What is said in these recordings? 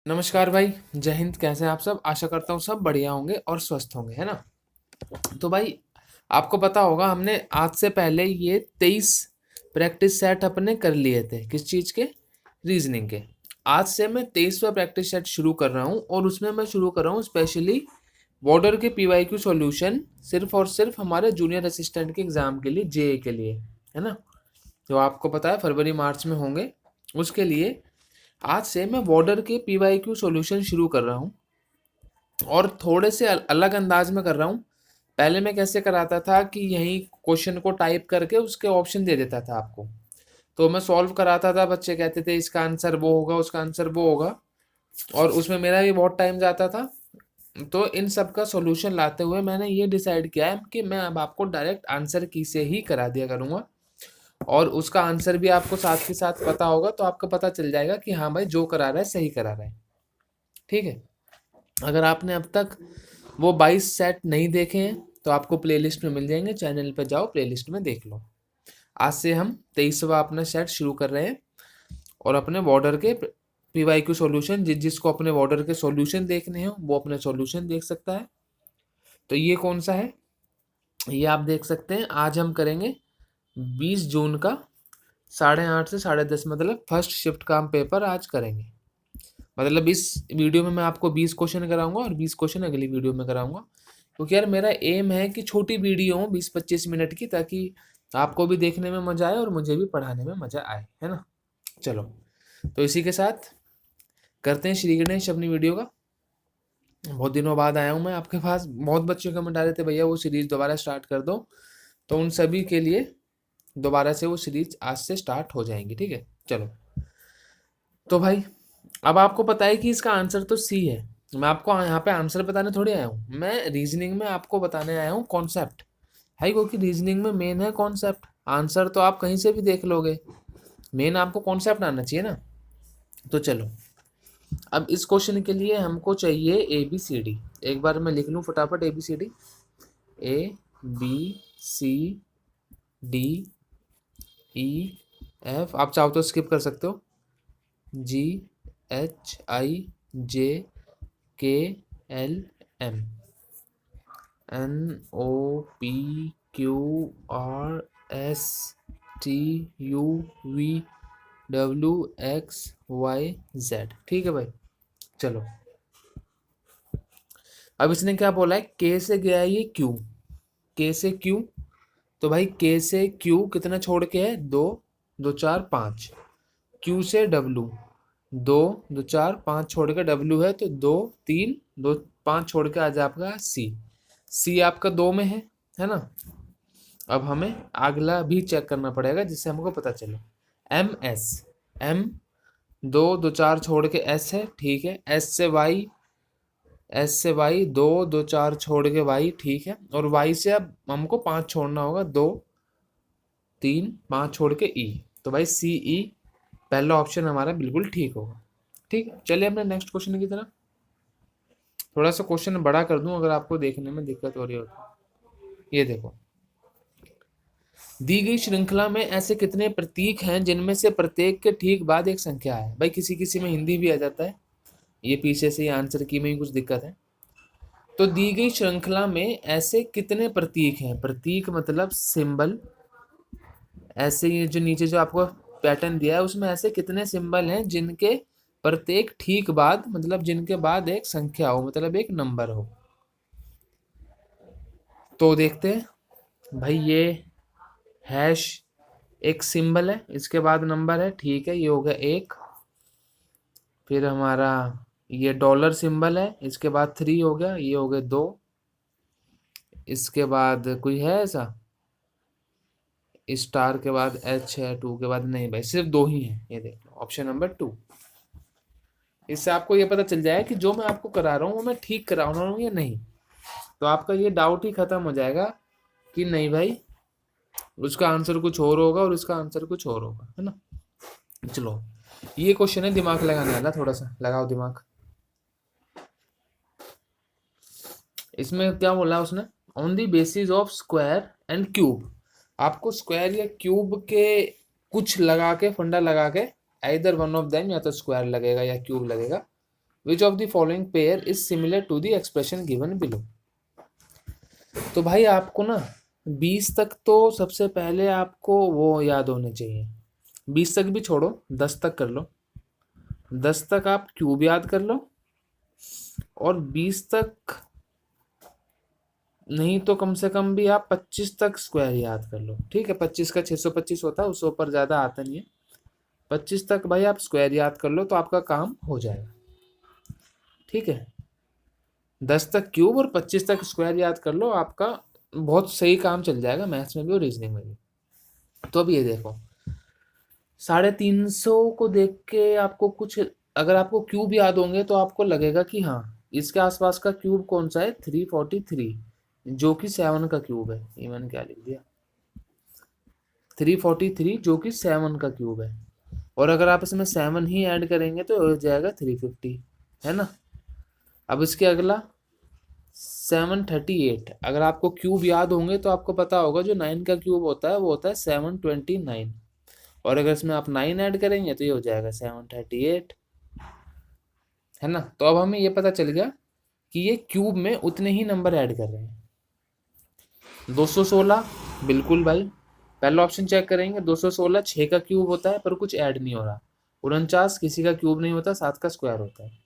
नमस्कार भाई। जय हिंद। कैसे हैं आप सब? आशा करता हूँ सब बढ़िया होंगे और स्वस्थ होंगे, है ना। तो भाई, आपको पता होगा हमने आज से पहले ये 23 प्रैक्टिस सेट अपने कर लिए थे। किस चीज़ के? रीजनिंग के। आज से मैं 23वां प्रैक्टिस सेट शुरू कर रहा हूँ और उसमें मैं शुरू कर रहा हूँ स्पेशली बॉर्डर के पीवाईक्यू सॉल्यूशन, सिर्फ और सिर्फ हमारे जूनियर असिस्टेंट के एग्जाम के लिए, जेए के लिए, है ना। जो आपको पता है फरवरी मार्च में होंगे, उसके लिए आज से मैं बॉर्डर के पीवाईक्यू सॉल्यूशन शुरू कर रहा हूँ और थोड़े से अलग अंदाज में कर रहा हूँ। पहले मैं कैसे कराता था कि यही क्वेश्चन को टाइप करके उसके ऑप्शन दे देता था आपको, तो मैं सॉल्व कराता था, बच्चे कहते थे इसका आंसर वो होगा, उसका आंसर वो होगा, और उसमें मेरा भी बहुत टाइम जाता था। तो इन सब का सॉल्यूशन लाते हुए मैंने ये डिसाइड किया है कि मैं अब आपको डायरेक्ट आंसर की से ही करा दिया करूँगा, और उसका आंसर भी आपको साथ के साथ पता होगा, तो आपको पता चल जाएगा कि हाँ भाई जो करा रहा है सही करा रहा है। ठीक है। अगर आपने अब तक वो 22 सेट नहीं देखे हैं तो आपको प्लेलिस्ट में मिल जाएंगे, चैनल पे जाओ प्लेलिस्ट में देख लो। आज से हम 23वां अपना सेट शुरू कर रहे हैं और अपने बॉर्डर के पीवाईक्यू सॉल्यूशन, जिसको अपने बॉर्डर के सॉल्यूशन देखने हैं वो अपने सॉल्यूशन देख सकता है। तो ये कौन सा है, ये आप देख सकते हैं। आज हम करेंगे 20 जून का 8:30 से 10:30, मतलब फर्स्ट शिफ्ट का हम पेपर आज करेंगे। मतलब इस वीडियो में मैं आपको 20 क्वेश्चन कराऊंगा और 20 क्वेश्चन अगली वीडियो में कराऊंगा, क्योंकि यार मेरा एम है कि छोटी वीडियो हो 20-25 मिनट की, ताकि आपको भी देखने में मजा आए और मुझे भी पढ़ाने में मजा आए, है ना। चलो, तो इसी के साथ करते हैं श्री गणेश अपनी वीडियो का। बहुत दिनों बाद आया हूँ मैं आपके पास। बहुत बच्चे कमेंट आ रहे थे भैया वो सीरीज दोबारा स्टार्ट कर दो, तो उन सभी के लिए दोबारा से वो सीरीज आज से स्टार्ट हो जाएंगी। ठीक है, चलो। तो भाई, अब आपको पता है कि इसका आंसर तो सी है। मैं आपको यहाँ पे आंसर बताने थोड़ी आया हूँ, मैं रीजनिंग में आपको बताने आया हूँ कॉन्सेप्ट है, क्योंकि रीजनिंग में मेन है कॉन्सेप्ट। आंसर तो आप कहीं से भी देख लोगे, मेन आपको कॉन्सेप्ट आना चाहिए ना। तो चलो, अब इस क्वेश्चन के लिए हमको चाहिए ए बी सी डी। एक बार मैं लिख लूँ फटाफट A B C D. A B C D E F, आप चाहो तो स्किप कर सकते हो, जी H I J K L M N O P Q R S T U V W X Y Z. ठीक है भाई, चलो। अब इसने क्या बोला है, के से गया है ये क्यू, के से क्यू। तो भाई के से क्यू कितना छोड़ के है, दो, दो चार पाँच। क्यू से डब्लू, दो, दो चार पाँच छोड़ के डब्लू है, तो दो, तीन, दो, पाँच छोड़ के आ जाए आपका सी। सी आपका दो में है ना। अब हमें अगला भी चेक करना पड़ेगा जिससे हमको पता चले। एम एस, एम दो, दो चार छोड़ के एस है, ठीक है। एस से वाई, एस से वाई दो, दो चार छोड़ के वाई, ठीक है। और वाई से अब हमको पाँच छोड़ना होगा, दो, तीन, पाँच छोड़ के ई। तो भाई सी ई पहला ऑप्शन हमारा बिल्कुल ठीक होगा। ठीक है, चलिए अपने नेक्स्ट क्वेश्चन की तरफ। थोड़ा सा क्वेश्चन बड़ा कर दूं अगर आपको देखने में दिक्कत हो रही हो तो। ये देखो, दी गई श्रृंखला में ऐसे कितने प्रतीक हैं जिनमें से प्रत्येक के ठीक बाद एक संख्या है। भाई किसी किसी में हिंदी भी आ जाता है, ये पीछे से ये आंसर की में ही कुछ दिक्कत है। तो दी गई श्रृंखला में ऐसे कितने प्रतीक हैं, प्रतीक मतलब सिंबल। ऐसे ये जो नीचे जो आपको पैटर्न दिया है उसमें ऐसे कितने सिंबल हैं जिनके प्रत्येक ठीक बाद, मतलब जिनके बाद एक संख्या हो, मतलब एक नंबर हो। तो देखते हैं भाई, ये हैश एक सिंबल है, इसके बाद नंबर है, ठीक है, ये हो गया एक। फिर हमारा ये डॉलर सिंबल है, इसके बाद थ्री हो गया, ये हो गए दो। इसके बाद कोई है ऐसा, स्टार के बाद एच है, टू के बाद नहीं भाई, सिर्फ दो ही है, ये देख लो ऑप्शन नंबर टू। इससे आपको ये पता चल जाएगा कि जो मैं आपको करा रहा हूँ वो मैं ठीक करा रहा हूँ या नहीं। तो आपका ये डाउट ही खत्म हो जाएगा कि नहीं भाई उसका आंसर कुछ और होगा और उसका आंसर कुछ और होगा, है ना। चलो, ये क्वेश्चन है दिमाग लगाने वाला, थोड़ा सा लगाओ दिमाग। इसमें क्या बोला उसने, on the basis of square and cube. आपको स्क्वायर या क्यूब के कुछ लगा के, फंडा लगा के, आइदर वन ऑफ देम, या तो स्क्वायर लगेगा या क्यूब लगेगा, which of the following pair is similar to the expression given below. तो भाई आपको ना 20 तक तो सबसे पहले आपको वो याद होने चाहिए, 20 तक भी छोड़ो, 10 तक कर लो, 10 तक आप क्यूब याद कर लो, और 20 तक नहीं तो कम से कम भी आप 25 तक स्क्वायर याद कर लो। ठीक है, 25 का 625 होता है, उससे ऊपर ज़्यादा आता नहीं है। 25 तक भाई आप स्क्वायर याद कर लो तो आपका काम हो जाएगा। ठीक है, 10 तक क्यूब और 25 तक स्क्वायर याद कर लो, आपका बहुत सही काम चल जाएगा मैथ्स में भी और रीजनिंग में भी। तो अब ये देखो 350 को देख के आपको कुछ, अगर आपको क्यूब याद होंगे तो आपको लगेगा कि हाँ इसके आसपास का क्यूब कौन सा है, 343, जो कि 7 का क्यूब है। ये मैंने क्या लिख दिया, 343 जो कि 7 का क्यूब है, और अगर आप इसमें 7 ही ऐड करेंगे तो हो जाएगा 350, है ना। अब इसके अगला 738, अगर आपको क्यूब याद होंगे तो आपको पता होगा जो 9 का क्यूब होता है वो होता है 729, और अगर इसमें आप 9 ऐड करेंगे तो ये हो जाएगा 738, है ना। तो अब हमें ये पता चल गया कि ये क्यूब में उतने ही नंबर ऐड कर रहे हैं। 216 बिल्कुल भाई, पहला ऑप्शन चेक करेंगे, 216 6 का क्यूब होता है पर कुछ ऐड नहीं हो रहा। 49 किसी का क्यूब नहीं होता, 7 का स्क्वायर होता है।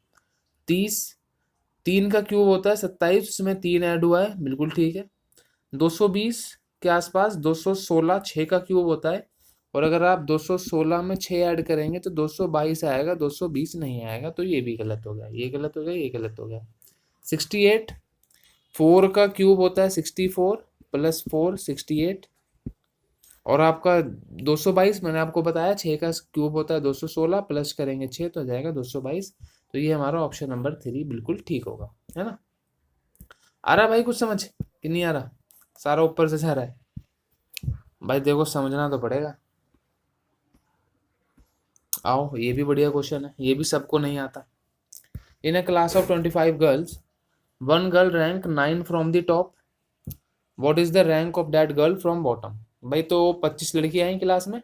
30 3 का क्यूब होता है, 27 उसमें 3 ऐड हुआ है, बिल्कुल ठीक है। 220 के आसपास 216 6 का क्यूब होता है, और अगर आप 216 में 6 ऐड करेंगे तो 222 आएगा, 220 नहीं आएगा, तो ये भी गलत हो गया, ये गलत हो गया, ये गलत हो गया। 68 4 का क्यूब होता है, 64 प्लस 4 68, और आपका 222 मैंने आपको बताया 6 का क्यूब होता है 216, प्लस करेंगे 6 तो आ जाएगा 222। तो ये हमारा ऑप्शन नंबर 3 बिल्कुल ठीक होगा, है ना। आ रहा है भाई कुछ समझ कि नहीं आ रहा, सारा ऊपर से जा रहा है भाई, देखो समझना तो पड़ेगा। आओ ये भी बढ़िया क्वेश्चन है, ये भी सबको नहीं आता। In a class of 25 girls, one girl rank 9 from the top, what is the rank of that girl from bottom. भाई तो 25 लड़कियां हैं क्लास में,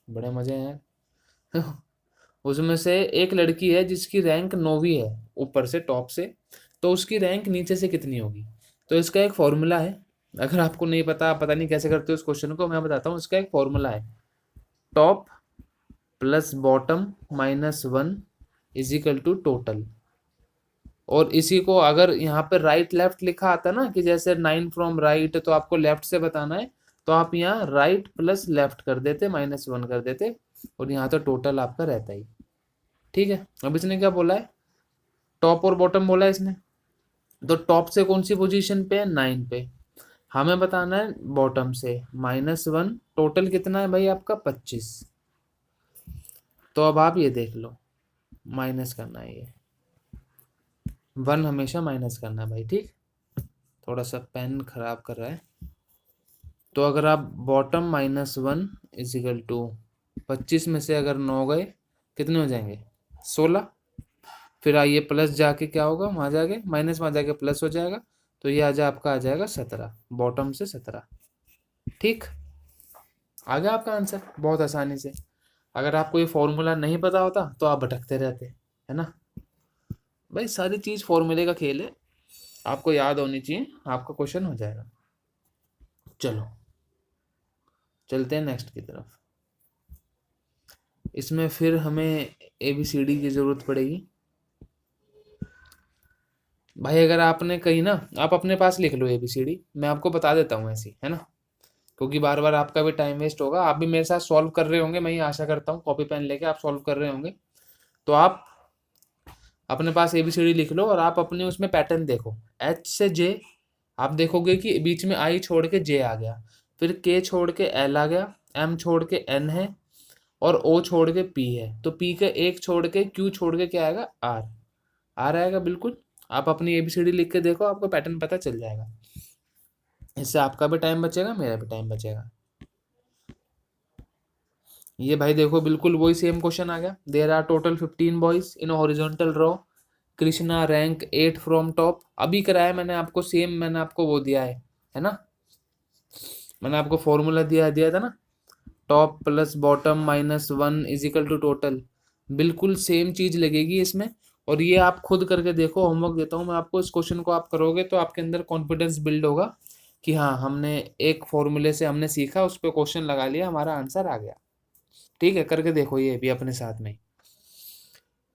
बड़े मजे हैं उसमें से एक लड़की है जिसकी रैंक 9वीं है ऊपर से टॉप से, तो उसकी रैंक नीचे से कितनी होगी। तो इसका एक फॉर्मूला है, अगर आपको नहीं पता, आप पता नहीं कैसे करते हो इस क्वेश्चन को, मैं बताता हूँ। इसका एक फॉर्मूला है, top plus bottom minus 1 is equal to total. और इसी को अगर यहाँ पर राइट लेफ्ट लिखा आता ना, कि जैसे 9 फ्रॉम राइट तो आपको लेफ्ट से बताना है, तो आप यहाँ राइट प्लस लेफ्ट कर देते, -1 कर देते, और यहाँ तो टोटल आपका रहता ही। ठीक है, अब इसने क्या बोला है, टॉप और बॉटम बोला है इसने, तो टॉप से कौन सी पोजीशन पे है, 9 पे, हमें बताना है बॉटम से -1, टोटल कितना है भाई आपका 25। तो अब आप ये देख लो, माइनस करना है, ये 1 हमेशा माइनस करना है भाई। ठीक, थोड़ा सा पेन खराब कर रहा है। तो अगर आप बॉटम -1 इज इक्वल टू 25 में से अगर 9 गए कितने हो जाएंगे, 16, फिर आइए प्लस जाके क्या होगा, वहाँ जाके माइनस, वहाँ जाके प्लस हो जाएगा, तो ये आपका आ जाएगा 17, बॉटम से 17। ठीक, आ गया आपका आंसर बहुत आसानी से। अगर आपको ये फॉर्मूला नहीं पता होता तो आप भटकते रहते, है ना। भाई सारी चीज़ फॉर्मूले का खेल है, आपको याद होनी चाहिए, आपका क्वेश्चन हो जाएगा। चलो चलते हैं नेक्स्ट की तरफ। इसमें फिर हमें ABCD की ज़रूरत पड़ेगी। भाई अगर आपने कहीं ना, आप अपने पास लिख लो ABCD, मैं आपको बता देता हूँ ऐसी, है ना, क्योंकि बार बार आपका भी टाइम वेस्ट होगा। आप भी मेरे साथ सॉल्व कर रहे होंगे, मैं ये आशा करता हूँ, कॉपी पेन लेके आप सॉल्व कर रहे होंगे। तो आप अपने पास ABCD लिख लो और आप अपने उसमें पैटर्न देखो, H से J आप देखोगे कि बीच में I छोड़ के J आ गया, फिर K छोड़ के L आ गया, M छोड़ के N है, और O छोड़ के P है, तो P के एक छोड़ के Q छोड़ के क्या आएगा, R आएगा बिल्कुल। आप अपनी ABCD लिख के देखो, आपको पैटर्न पता चल जाएगा, इससे आपका भी टाइम बचेगा, मेरा भी टाइम बचेगा। ये भाई देखो बिल्कुल वही सेम क्वेश्चन आ गया। There are total 15 boys in horizontal row, Krishna rank 8 from top. अभी कराया मैंने आपको सेम, मैंने आपको वो दिया है ना, मैंने आपको फॉर्मूला दिया दिया था ना, top plus bottom -1 is equal to total, बिल्कुल सेम चीज लगेगी इसमें। और ये आप खुद करके देखो, होमवर्क देता हूँ मैं आपको, इस क्वेश्चन को आप करोगे तो आपके अंदर कॉन्फिडेंस बिल्ड होगा कि हाँ हमने एक फॉर्मूले से हमने सीखा, उस पर क्वेश्चन लगा लिया, हमारा आंसर आ गया। ठीक है, करके देखो ये भी अपने साथ में।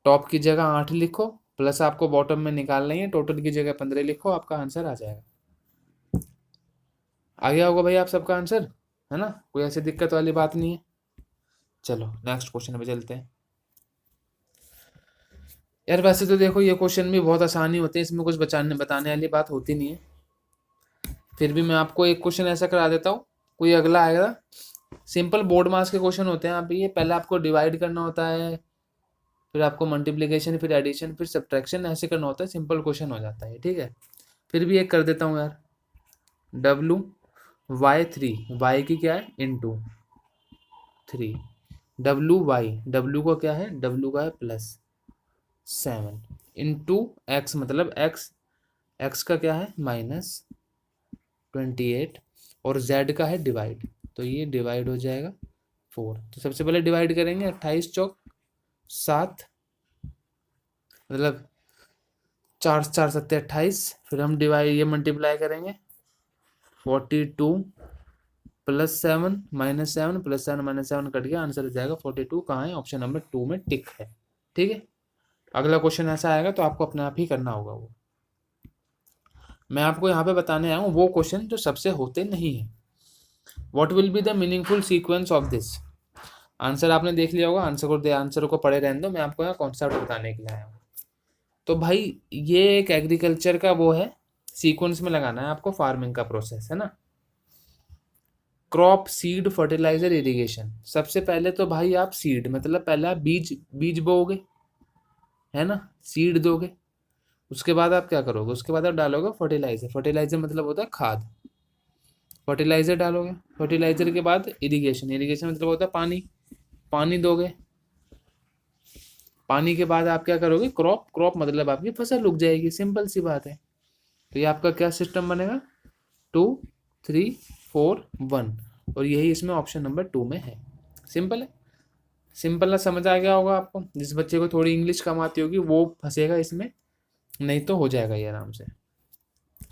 टॉप की जगह 8 लिखो, प्लस आपको बॉटम में निकालना ही है, टोटल की जगह 15 लिखो, आपका आंसर आ जाएगा। आ गया होगा भाई आप सबका आंसर, है ना, कोई ऐसी दिक्कत वाली बात नहीं है। चलो नेक्स्ट क्वेश्चन पे चलते हैं। यार वैसे तो देखो ये क्वेश्चन भी बहुत आसानी होते हैं, इसमें कुछ बताने वाली बात होती नहीं है, फिर भी मैं आपको एक क्वेश्चन ऐसा करा देता हूँ, कोई अगला आएगा। सिंपल बोर्ड मास के क्वेश्चन होते हैं, आप ये पहले आपको डिवाइड करना होता है, फिर आपको मल्टीप्लिकेशन, फिर एडिशन, फिर सब्ट्रैक्शन, ऐसे करना होता है, सिंपल क्वेश्चन हो जाता है। ठीक है, फिर भी एक कर देता हूँ यार। W/3, y की क्या है इंटू 3, W को क्या है, W का है +7 इंटू x, मतलब x का क्या है -28, और z का है डिवाइड, तो ये डिवाइड हो जाएगा 4। तो सबसे पहले डिवाइड करेंगे, 28 चौक 7, मतलब 4 4 7 28, फिर हम डिवाइड ये मल्टीप्लाई करेंगे, 42 +7 -7 +7 -7 कट गया, आंसर हो जाएगा 42। कहाँ है, ऑप्शन नंबर 2 में टिक है। ठीक है, अगला क्वेश्चन ऐसा आएगा तो आपको अपने आप ही करना होगा वो। मैं आपको यहाँ पे बताने आया हूँ वो क्वेश्चन जो सबसे होते नहीं है। What will be the meaningful sequence of this. Answer आपने देख लिया होगा, आंसर को पढ़े रहने दो, मैं आपको यहाँ कॉन्सेप्ट बताने के लिए आया हूँ। तो भाई ये एक एग्रीकल्चर का वो है, सीक्वेंस में लगाना है आपको, फार्मिंग का प्रोसेस है ना। Crop, seed, fertiliser, irrigation. सबसे पहले तो भाई आप सीड, मतलब पहले आप बीज बोओगे, है ना, सीड दोगे। उसके बाद आप क्या करोगे, उसके बाद आप डालोगे फर्टिलाइजर, फर्टिलाइजर मतलब होता है खाद, फर्टिलाइजर डालोगे। फर्टिलाइजर के बाद इरिगेशन, इरिगेशन मतलब होता है पानी, पानी दोगे। पानी के बाद आप क्या करोगे, क्रॉप, क्रॉप मतलब आपकी फसल उग जाएगी, सिंपल सी बात है। तो ये आपका क्या सिस्टम बनेगा, 2 3 4 1, और यही इसमें ऑप्शन नंबर 2 में है। सिंपल है, सिंपल ना, समझ आ गया होगा आपको। जिस बच्चे को थोड़ी इंग्लिश कम आती होगी वो फंसेगा इसमें, नहीं तो हो जाएगा ये आराम से।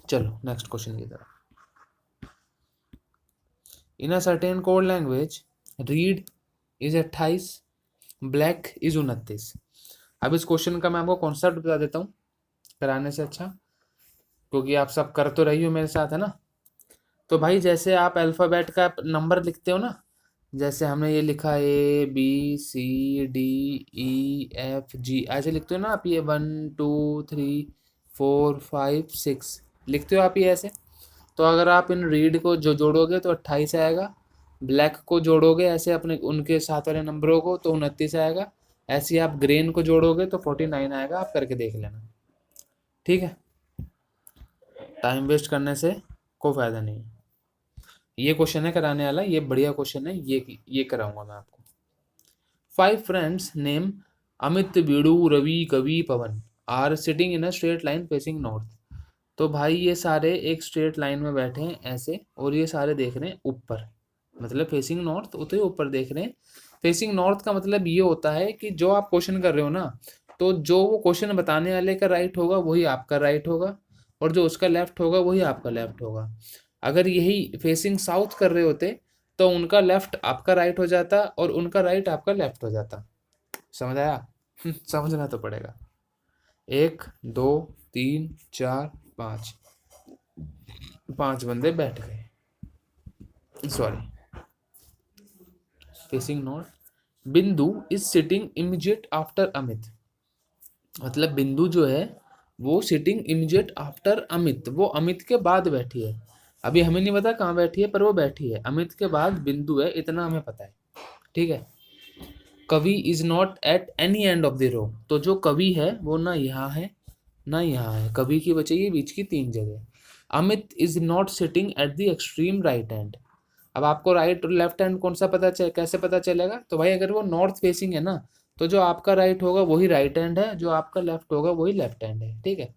चलो नेक्स्ट क्वेश्चन की तरफ। In a certain code language read is 28, black is 29। अब इस क्वेश्चन का मैं आपको कॉन्सेप्ट बता देता हूँ कराने से अच्छा, क्योंकि आप सब कर तो रही हो मेरे साथ, है ना। तो भाई जैसे आप अल्फ़ाबेट का नंबर लिखते हो ना, जैसे हमने ये लिखा ABCDEFG, ऐसे लिखते हो ना आप, ये 1 2 3 4 5 6 लिखते हो आप ये ऐसे। तो अगर आप इन रीड को जो जोड़ोगे तो 28 आएगा, ब्लैक को जोड़ोगे ऐसे अपने उनके साथ वाले नंबरों को तो 29 आएगा, ऐसे ही आप ग्रेन को जोड़ोगे तो 49 आएगा। आप करके देख लेना, ठीक है। टाइम वेस्ट करने से कोई फायदा नहीं है। ये क्वेश्चन है कराने वाला, ये बढ़िया क्वेश्चन है, ये कराऊंगा मैं आपको। 5 friends name Amit, Bidu, Ravi, Kavi, Pawan are sitting in a straight line facing north. तो भाई ये सारे एक स्ट्रेट लाइन में बैठे हैं ऐसे, और ये सारे देख रहे हैं ऊपर, मतलब फेसिंग नॉर्थ होते ही ऊपर देख रहे हैं। फेसिंग नॉर्थ का मतलब ये होता है कि जो आप क्वेश्चन कर रहे हो ना, तो जो वो क्वेश्चन बताने वाले का राइट होगा वही आपका राइट होगा, और जो उसका लेफ्ट होगा वही आपका लेफ्ट होगा। अगर यही फेसिंग साउथ कर रहे होते तो उनका लेफ्ट आपका राइट हो जाता और उनका राइट आपका लेफ्ट हो जाता। समझ आया? समझना तो पड़ेगा। 1 2 3 4 5, 5 बंदे बैठ गए, सॉरी, फेसिंग नॉर्थ। बिंदु is sitting immediate after Amit, मतलब बिंदु जो है वो सिटिंग इमीडिएट आफ्टर अमित, वो अमित के बाद बैठी है। अभी हमें नहीं पता कहाँ बैठी है, पर वो बैठी है, अमित के बाद बिंदु है, इतना हमें पता है, ठीक है। Kavi is not at any end of the row, तो जो कवि है वो ना यहाँ है ना यहाँ है, कवि की बचेगी बीच की 3 जगह। Amit is not sitting at the extreme right hand. अब आपको राइट और लेफ्ट हैंड कौन सा कैसे पता चलेगा, तो भाई अगर वो नॉर्थ फेसिंग है ना, तो जो आपका राइट होगा वही राइट हैंड है, जो आपका लेफ्ट होगा वही लेफ्ट हैंड है, ठीक है।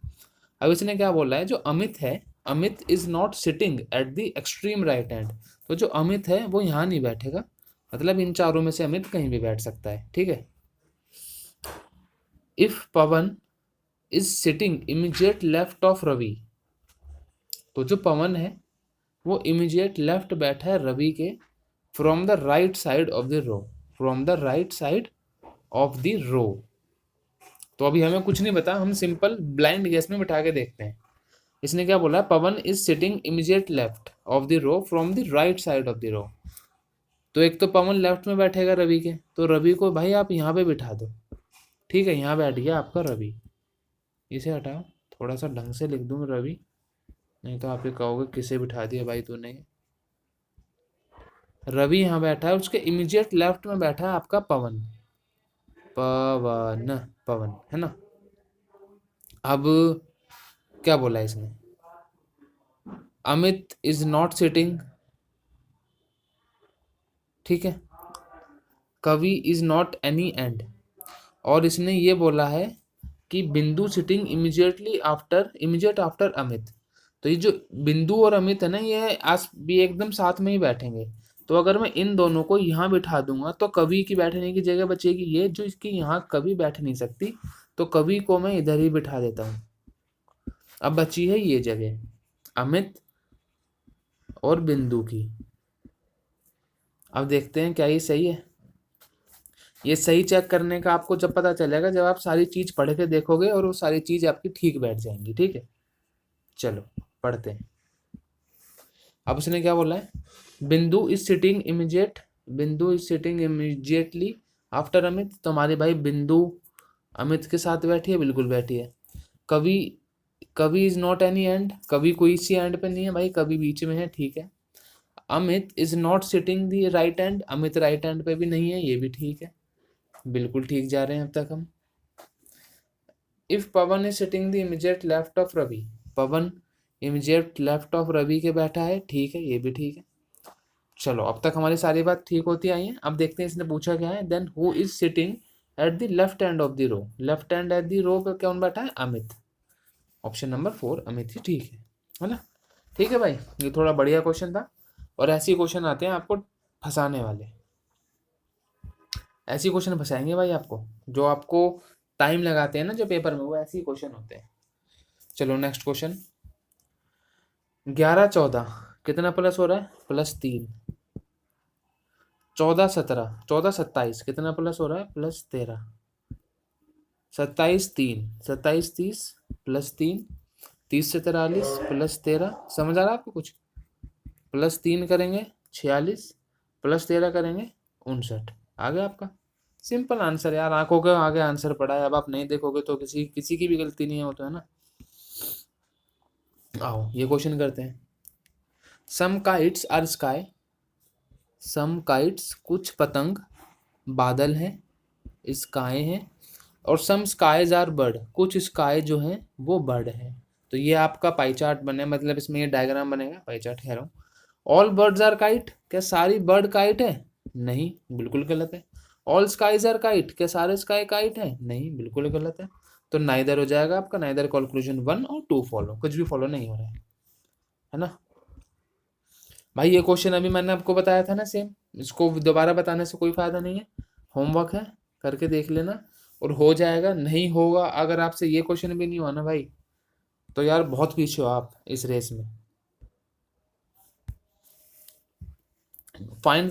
अब इसने क्या बोला है, जो अमित है, Amit is not sitting at the extreme right hand, तो जो अमित है वो यहाँ नहीं बैठेगा, मतलब इन चारों में से अमित कहीं भी बैठ सकता है, ठीक है। If Pavan is sitting immediate left of Ravi. तो जो पवन है वो इमीडिएट लेफ्ट बैठा है रवि के, from the right side of the row, from the right side of the row. तो अभी हमें कुछ नहीं पता, हम सिंपल ब्लाइंड गेस में बिठा के देखते हैं। इसने क्या बोला, Pawan is sitting immediate left of the row from the right side of the row. तो एक तो पवन लेफ्ट में बैठेगा रवि के, तो रवि को भाई आप यहाँ पे बिठा दो। ठीक है, यहाँ बैठ गया आपका रवि। इसे हटाओ, थोड़ा सा ढंग से लिख दूँ रवि, नहीं तो आप ये कहोगे किसे बिठा दिया भाई तूने। रवि यहाँ बैठा है, उसके इमीडिएट लेफ्ट में बैठा है आपका पवन, पवन, पवन है ना। अब क्या बोला इसने, अमित इज नॉट सिटिंग, ठीक है, Kavi is not any and, और इसने ये बोला है कि बिंदु सिटिंग इमीडिएट आफ्टर अमित। तो ये जो बिंदु और अमित है ना, ये आज भी एकदम साथ में ही बैठेंगे। तो अगर मैं इन दोनों को यहाँ बिठा दूंगा तो कवि की बैठने की जगह बचेगी ये, जो इसकी यहाँ कवि बैठ नहीं सकती, तो कवि को मैं इधर ही बिठा देता हूँ। अब बची है ये जगह अमित और बिंदु की। अब देखते हैं क्या ये सही है। ये सही चेक करने का आपको जब पता चलेगा, जब आप सारी चीज पढ़ के देखोगे और वो सारी चीज आपकी ठीक बैठ जाएंगी। ठीक है, चलो पढ़ते हैं। अब उसने क्या बोला है, बिंदु is sitting immediately after Amit. तो हमारे भाई बिंदु अमित के साथ बैठी है, बिल्कुल बैठी है। कवि, कवि इज नॉट एनी एंड, कवि कोई सी एंड पे नहीं है भाई, कवि बीच में है, ठीक है। Amit is not sitting the right and, Amit right and पे भी नहीं है, ये भी ठीक है, बिल्कुल ठीक जा रहे हैं अब तक हम। If Pavan is sitting the immediate left of Ravi, Pavan immediate left of Ravi के बैठा है, ठीक है, ये भी ठीक है। चलो अब तक हमारी सारी बात ठीक होती आई है। अब देखते हैं इसने पूछा क्या है, then who is sitting at the left end of the row, left hand at the row पे कौन बैठा है, अमित। ऑप्शन नंबर 4 अमित ही ठीक है ना। ठीक है भाई, ये थोड़ा बढ़िया क्वेश्चन था, और ऐसे क्वेश्चन आते हैं आपको फंसाने वाले, ऐसे क्वेश्चन फंसाएंगे भाई आपको, जो आपको टाइम लगाते हैं ना जो पेपर में, वो ऐसे ही क्वेश्चन होते हैं। चलो नेक्स्ट क्वेश्चन, 11 14 कितना प्लस हो रहा है, +3। 14 17 14 27 कितना प्लस हो रहा है, +13। 27 3 27 30 +3, 30 से 43 +13। समझ आ रहा है आपको कुछ, +3 करेंगे 46, +13 करेंगे 59। आ गया आपका सिंपल आंसर यार, आंखों के आगे आंसर पड़ा है। अब आप नहीं देखोगे तो किसी की भी गलती नहीं हो, तो है ना। आओ ये क्वेश्चन करते हैं। Some kites are sky, some kites कुछ पतंग बादल हैं, स्काई हैं, और सम स्काईज आर बर्ड, कुछ स्काई जो हैं वो बर्ड हैं। तो ये आपका पाई चार्ट बने, मतलब इसमें ये डायग्राम बनेगा, पाई चार्ट कह रहा हूँ। ऑल बर्ड्स आर काइट, क्या सारी बर्ड काइट है, नहीं, बिल्कुल गलत है। ऑल स्काईज आर काइट, क्या सारे स्काई काइट है, नहीं, बिल्कुल गलत है। तो नाइदर हो जाएगा आपका, नाइदर कंक्लूजन 1 और 2 फॉलो, कुछ भी फॉलो नहीं हो रहा है ना भाई। ये क्वेश्चन अभी मैंने आपको बताया था ना सेम, इसको दोबारा बताने से कोई फायदा नहीं है, होमवर्क है, करके देख लेना और हो जाएगा। नहीं होगा, अगर आपसे ये क्वेश्चन भी नहीं हुआ ना भाई, तो यार बहुत पीछे हो आप इस रेस में। Find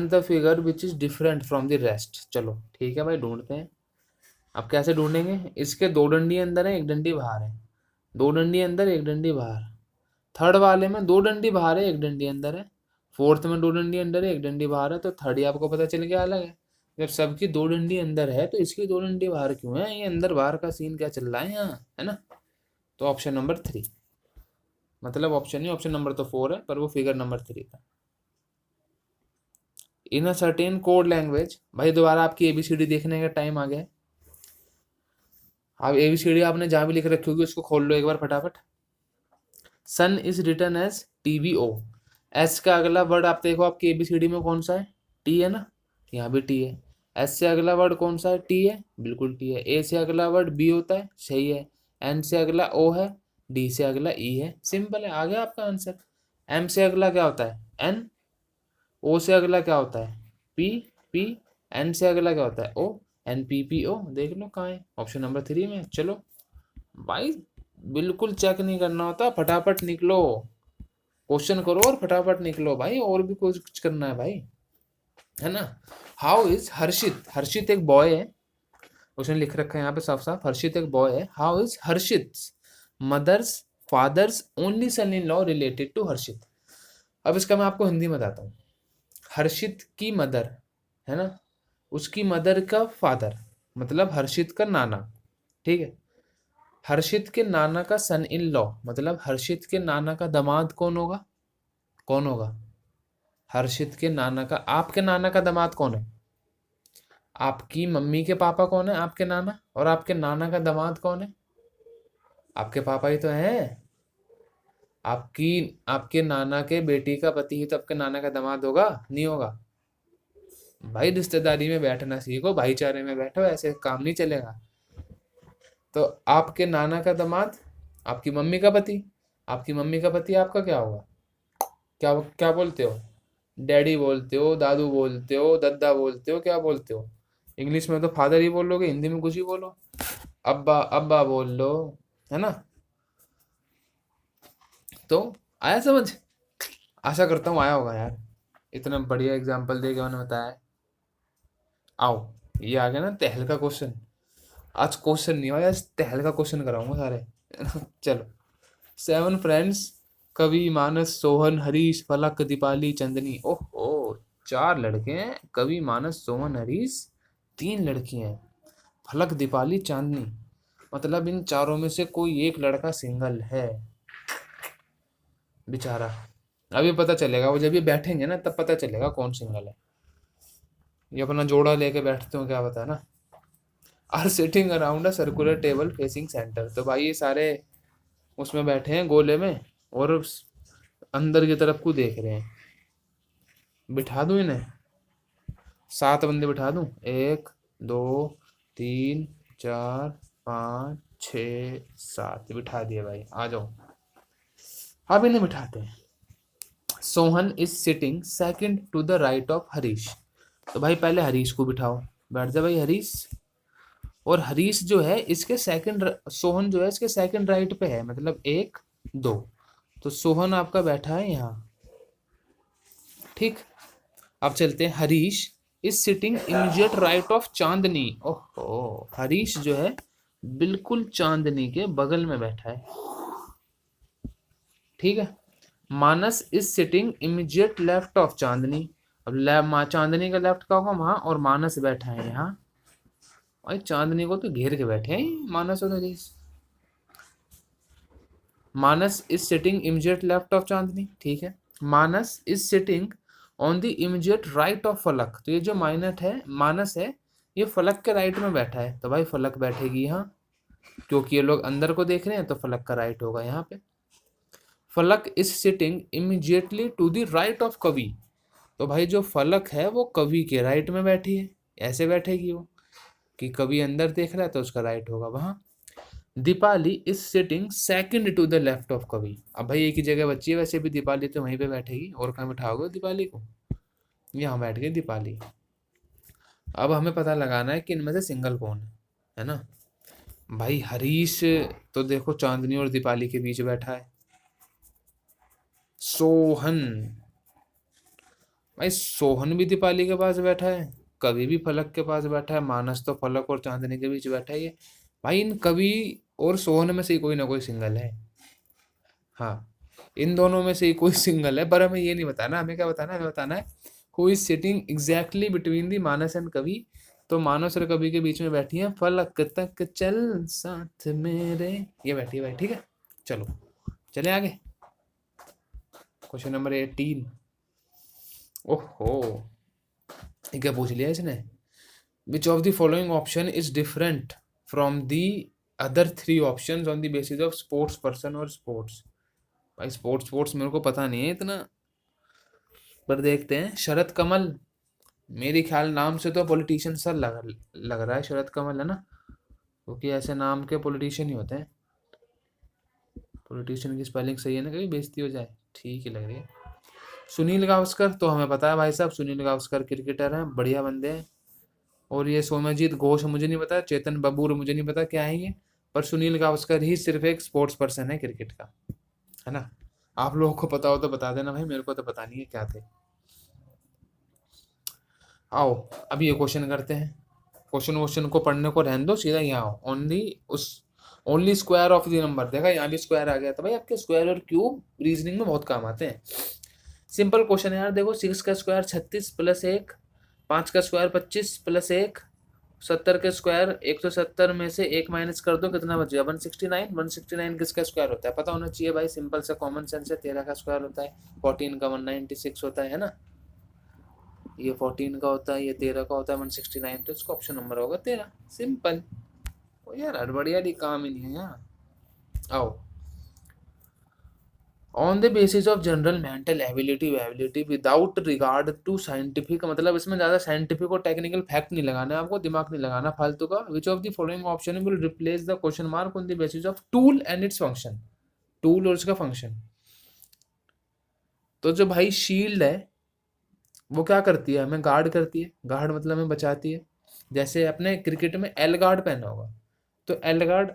the figure which is different from the rest. चलो ठीक है भाई, ढूंढते हैं। अब कैसे ढूंढेंगे, इसके 2 डंडी अंदर है, 1 डंडी बाहर है, 2 डंडी अंदर 1 डंडी बाहर। थर्ड वाले में 2 डंडी बाहर है, 1 डंडी अंदर है। फोर्थ में 2 डंडी अंदर है, 1 डंडी बाहर है। तो थर्ड ही आपको पता चल गया अलग है। जब सबकी 2 डंडी अंदर है तो इसकी 2 डंडी बाहर क्यों है, ये अंदर बाहर का सीन क्या चल रहा है यहाँ, है ना। तो ऑप्शन नंबर 3, मतलब ऑप्शन नहीं, ऑप्शन नंबर तो 4 है, पर वो फिगर नंबर 3 था। इन अ सर्टेन कोड लैंग्वेज, भाई दोबारा आपकी ABCD देखने का टाइम आ गया है। आप ABCD आपने जहाँ भी लिख रखी होगी उसको खोल लो एक बार फटाफट। Son is return as TVO, S का अगला वर्ड आप देखो आपकी ABCD में कौन सा है, टी है ना, यहाँ भी टी है। एस से अगला वर्ड कौन सा है, टी है, बिल्कुल टी है। ए से अगला वर्ड बी होता है, सही है। एन से अगला ओ है, डी से अगला ई है, सिंपल है, आ गया आपका आंसर। एम से अगला क्या होता है, एन। ओ से अगला क्या होता है, पी, पी। एन से अगला क्या होता है, ओ। NPPO देख लो कहाँ है, ऑप्शन नंबर 3 में। चलो भाई बिल्कुल चेक नहीं करना होता, फटाफट निकलो, क्वेश्चन करो और फटाफट निकलो भाई, और भी कुछ करना है भाई, है ना। हाउ इज हर्षित, हर्षित एक बॉय है, उसने लिख रखा है यहाँ पे साफ साफ, हर्षित एक बॉय है। How is Harshit mother's father's only son in law related to Harshit. अब इसका मैं आपको हिंदी में बताता हूँ। हर्षित की मदर, है ना, उसकी मदर का फादर मतलब हर्षित का नाना, ठीक है। हर्षित के नाना का सन इन लॉ मतलब हर्षित के नाना का दामाद कौन होगा, कौन होगा, हर्षित के नाना का, आपके नाना का दामाद कौन है, आपकी मम्मी के पापा कौन है, आपके नाना, और आपके नाना का दामाद कौन है, आपके पापा ही तो हैं। आपकी आपके नाना के बेटी का पति ही तो आपके नाना का दामाद होगा, नहीं होगा। भाई रिश्तेदारी में बैठना सीखो, भाईचारे में बैठो, ऐसे काम नहीं चलेगा। तो आपके नाना का दामाद आपकी मम्मी का पति, आपकी मम्मी का पति आपका क्या होगा, क्या क्या बोलते हो, डैडी बोलते हो, दादू बोलते हो, दद्दा बोलते हो, क्या बोलते हो। इंग्लिश में तो फादर ही बोलोगे, हिंदी में कुछ ही बोलो, अब्बा अब्बा बोल लो, है ना। तो आया समझ, आशा करता हूँ आया होगा यार, इतना बढ़िया एग्जाम्पल दे के मैंने बताया है। आओ, ये आ गया ना तहलका क्वेश्चन। आज क्वेश्चन नहीं हुआ, आज तहलका क्वेश्चन कराऊंगा सारे। चलो, 7 फ्रेंड्स, कवि, मानस, सोहन, हरीश, फलक, दीपाली, चंदनी। ओहो, 4 लड़के हैं, कवि, मानस, सोहन, हरीश, 3 लड़की हैं, फलक, दीपाली, चांदनी। मतलब इन चारों में से कोई एक लड़का सिंगल है बेचारा। अभी पता चलेगा, वो जब ये बैठेंगे ना तब पता चलेगा कौन सिंगल है। ये अपना जोड़ा लेके बैठते हो क्या पता ना। Are sitting around a circular table facing center. तो भाई ये सारे उसमें बैठे हैं गोले में, और अंदर की तरफ को देख रहे हैं। बिठा दूं इन्हें, 7 बंदे बिठा दूं, 1 2 3 4 5 6 7 बिठा दिए भाई, आ जाओ। अब इन्हें बिठाते हैं। Sohan is sitting second to the right of Harish. तो भाई पहले हरीश को बिठाओ, बैठ जा भाई हरीश। और हरीश जो है इसके सेकंड, सोहन जो है इसके सेकंड राइट पे है, मतलब 1 2। तो सोहन आपका बैठा है यहाँ, ठीक। अब चलते हैं, Harish is sitting immediate right of Chandni. ओहो, हरीश जो है बिल्कुल चांदनी के बगल में बैठा है, ठीक है। Manas is sitting immediate left of Chandni. अब चांदनी का लेफ्ट का होगा वहां, और मानस बैठा है यहाँ। भाई चांदनी को तो घेर के बैठे हैं मानस और Harish. Manas is sitting immediate left of Chandni, ठीक है। Manas is sitting on the immediate right of Falak. तो ये जो माइनट है, मानस है, ये फलक के राइट में बैठा है, तो भाई फलक बैठेगी यहाँ, क्योंकि ये लोग अंदर को देख रहे हैं, तो फलक का राइट होगा यहाँ पे। Falak is sitting immediately to the right of Kavi. तो भाई जो फलक है वो कवि के राइट में बैठी है, ऐसे बैठेगी वो कि कवि अंदर देख रहा है तो उसका राइट होगा वहां। Deepali is sitting second to the left of Kavi. अब भाई एक ही जगह बच्ची है, वैसे भी दीपाली तो वहीं पे बैठेगी, और कहाँ बिठाओगे दीपाली को, यहाँ बैठ गई दीपाली। अब हमें पता लगाना है कि इनमें से सिंगल कौन है ना। भाई हरीश तो देखो चांदनी और दीपाली के बीच बैठा है। सोहन, भाई सोहन भी दीपाली के पास बैठा है, कवि भी फलक के पास बैठा है, मानस तो फलक और चांदनी के बीच बैठा है ये। भाई इन कवि और सोहन में से कोई ना कोई सिंगल है। हाँ, इन दोनों में से कोई सिंगल है, पर हमें ये नहीं बताना, हमें क्या बताना है, हमें बताना है who is sitting exactly between the Manas and कवि। तो मानस और कवि के बीच में बैठी है फलक तक चल साथ मेरे, ये बैठी है भाई, ठीक है। चलो चले आगे, क्वेश्चन नंबर 18। ओहो, ये क्या पूछ लिया इसने। विच of the following option is different from the other 3 options on the basis of sports person और स्पोर्ट्स। भाई स्पोर्ट्स स्पोर्ट्स मेरे को पता नहीं है इतना, पर देखते हैं। शरद कमल, मेरे ख्याल नाम से तो पॉलिटिशियन सर लग रहा है शरद कमल, है ना, क्योंकि ऐसे नाम के पॉलिटिशियन ही होते हैं। पॉलिटिशियन की स्पेलिंग सही है ना, कभी बेइज्जती हो जाए, ठीक ही लग रही है। सुनील गावस्कर, तो हमें पता है भाई साहब, सुनील गावस्कर क्रिकेटर हैं, बढ़िया बंदे हैं, और ये सोम्यजीत घोष मुझे नहीं पता, चेतन बबूर मुझे नहीं पता क्या है ये, पर सुनील गावस्कर ही सिर्फ एक स्पोर्ट्स पर्सन है क्रिकेट का, है ना। आप लोगों को पता हो तो बता देना भाई, मेरे को तो पता नहीं है क्या थे। आओ अब ये क्वेश्चन करते हैं। क्वेश्चन को पढ़ने को रहने दो, सीधा यहाँ आओ। Only square of the number, देखा यहाँ भी स्क्वायर आ गया। तो भाई आपके स्क्वायर और क्यूब रीजनिंग में बहुत काम आते हैं। सिंपल क्वेश्चन है यार, देखो 6 का स्क्वायर 36 प्लस 1, 5 का स्क्वायर 25 प्लस 1, 70 के स्क्वायर 170 में से 1 माइनस कर दो, कितना बच गया 169। 169 किसका स्क्वायर होता है पता होना चाहिए भाई, सिंपल सा कॉमन सेंस है। 13 का स्क्वायर होता है, 14 का 196 होता है ना। ये 14 का होता है, ये 13 का होता है 169, तो इसका ऑप्शन नंबर होगा 13। सिंपल। ओ यार हड़बड़ियाली काम ही नहीं है यहाँ। आओ, on the basis of general mental ability without regard to scientific, मतलब इसमें ज्यादा साइंटिफिक और टेक्निकल फैक्ट नहीं लगाना है आपको, दिमाग नहीं लगाना फालतू का। विच of the following option will replace the question mark on the basis of tool and its function, tool और इसका फंक्शन। तो जो भाई शील्ड है वो क्या करती है, हमें गार्ड करती है, गार्ड मतलब हमें बचाती है। जैसे अपने क्रिकेट में एल गार्ड पहना होगा, तो एल गार्ड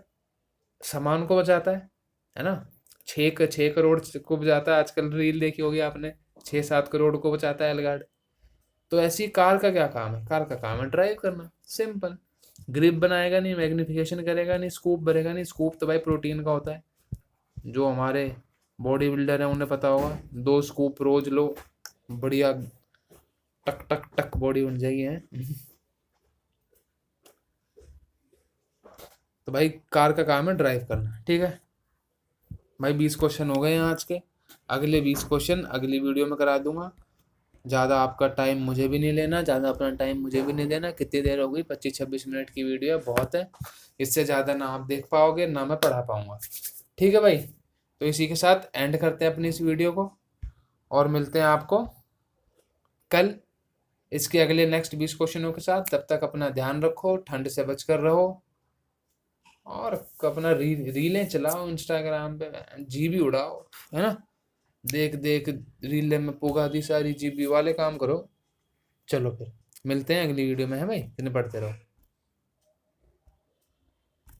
सामान को बचाता है ना। 6 करोड़ को बचाता है, आजकल रील देखी होगी आपने, 6-7 करोड़ को बचाता है एल गार्ड। तो ऐसी कार का क्या काम है, कार का काम है ड्राइव करना, सिंपल। ग्रिप बनाएगा नहीं, मैग्निफिकेशन करेगा नहीं, स्कूप भरेगा नहीं। स्कूप तो भाई प्रोटीन का होता है, जो हमारे बॉडी बिल्डर है उन्हें पता होगा। 2 स्कूप रोज लो, बढ़िया टक टक टक बॉडी बन जाएगी है। तो भाई कार का काम है ड्राइव करना, ठीक है भाई। 20 क्वेश्चन हो गए हैं आज के, अगले 20 क्वेश्चन अगली वीडियो में करा दूंगा। ज़्यादा आपका टाइम मुझे भी नहीं लेना, ज़्यादा अपना टाइम मुझे भी नहीं देना। कितनी देर हो गई, 25-26 मिनट की वीडियो है, बहुत है। इससे ज़्यादा ना आप देख पाओगे ना मैं पढ़ा पाऊंगा, ठीक है भाई। तो इसी के साथ एंड करते हैं अपनी इस वीडियो को, और मिलते हैं आपको कल इसके अगले नेक्स्ट 20 क्वेश्चनों के साथ। तब तक अपना ध्यान रखो, ठंड से बचकर रहो, और अपना रीलें चलाओ इंस्टाग्राम पे, जीबी उड़ाओ, है ना। देख देख रील में पुगा दी सारी, जीबी वाले काम करो। चलो फिर मिलते हैं अगली वीडियो में, है भाई, दिन पढ़ते रहो।